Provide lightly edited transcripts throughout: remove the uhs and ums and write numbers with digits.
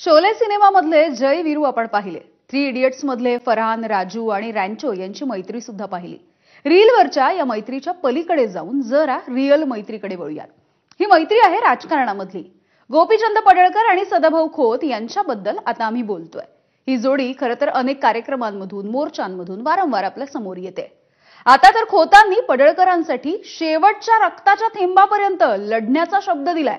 शोले सिनेमामधले जय वीरू आपण पाहिले. 3 इडियट्स मधले फरहान, राजू आणि रॅन्चो यांची मैत्री सुद्धा पाहिली. रीलवरच्या या मैत्रीच्या पलीकडे जाऊन जरा रिअल मैत्रीकडे वळूयात. ही मैत्री आहे राजकारणामधली. गोपीचंद पडळकर आणि सदाभाऊ खोत यांच्याबद्दल आता आम्ही बोलतोय. ही जोडी खरं तर अनेक कार्यक्रमांमधून, मोर्चांमधून वारंवार आपल्या समोर येते. आता तर खोतांनी पडळकरांसाठी शेवटच्या रक्ताच्या थेंबापर्यंत लढण्याचा शब्द दिलाय.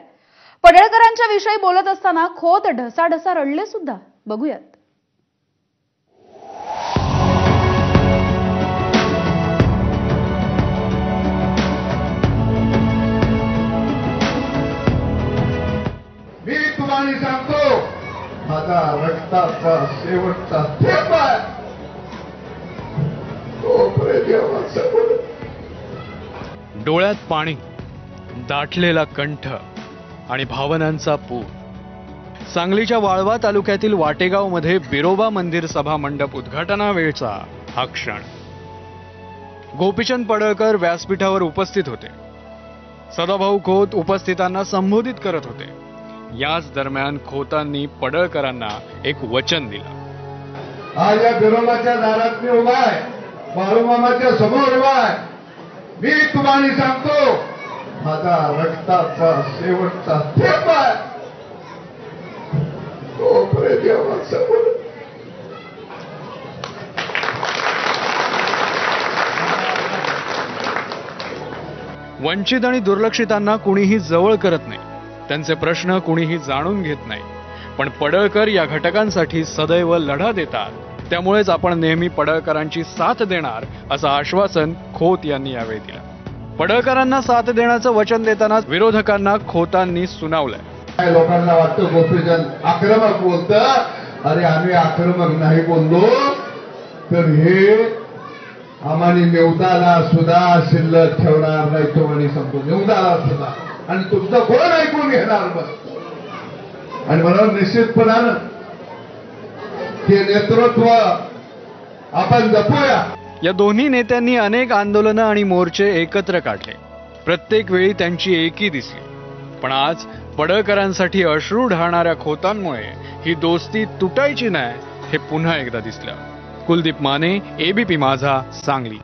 पडळकरांच्या विषयी बोलत असताना खोत ढसाढसा रडले सुद्धा. बघूयात. मी तुम्हाला सांगतो, माझा रक्ताचा शेवटचा थेंब आहे तो प्रेमाचा. डोळ्यात पाणी, दाटलेला कंठ आणि भावनांचा पूर. सांगलीच्या वाळवा तालुक्यातील वाटेगावमध्ये बिरोबा मंदिर सभा मंडप उद्घाटनावेळचा हा क्षण. गोपीचंद पडळकर व्यासपीठावर उपस्थित होते. सदाभाऊ खोत उपस्थितांना संबोधित करत होते. याच दरम्यान खोतांनी पडळकरांना एक वचन दिलं. आज या बिरोबाच्या दारात मी उभा आहे, बाळूमामाच्या समोर उभा आहे. मी तुम्हाला सांगतो, माझा रक्ताचा शेवटचा थेंब आहे तो प्रेमाचा. वंचित आणि दुर्लक्षितांना कुणीही जवळ करत नाही. त्यांचे प्रश्न कुणीही जाणून घेत नाही. पण पडळकर या घटकांसाठी सदैव लढा देतात. त्यामुळेच आपण नेहमी पडळकरांची साथ देणार असं आश्वासन खोत यांनी यावेळी दिलं. पडळकरांना साथ देण्याचं वचन देताना विरोधकांना खोतांनी सुनावलंय. लोकांना वाटतं गोपीचंद आक्रमक बोलतं. अरे आम्ही आक्रमक नाही बोललो तर हे आम्हाला निवदाला सुद्धा शिल्लक ठेवणार नाही. तो म्हणे सांगतो निवदाला सुद्धा, आणि तुमचं कोण ऐकून घेणार मग. आणि म्हणून निश्चितपणानं ते नेतृत्व आपण जपूया. या दोन्ही नेत्यांनी अनेक आंदोलनं आणि मोर्चे एकत्र काढले. प्रत्येक वेळी त्यांची एकी दिसली. पण आज पडळकरांसाठी अश्रू ढाळणाऱ्या खोतांमुळे ही दोस्ती तुटायची नाही हे पुन्हा एकदा दिसलं. कुलदीप माने, एबीपी माझा, सांगली.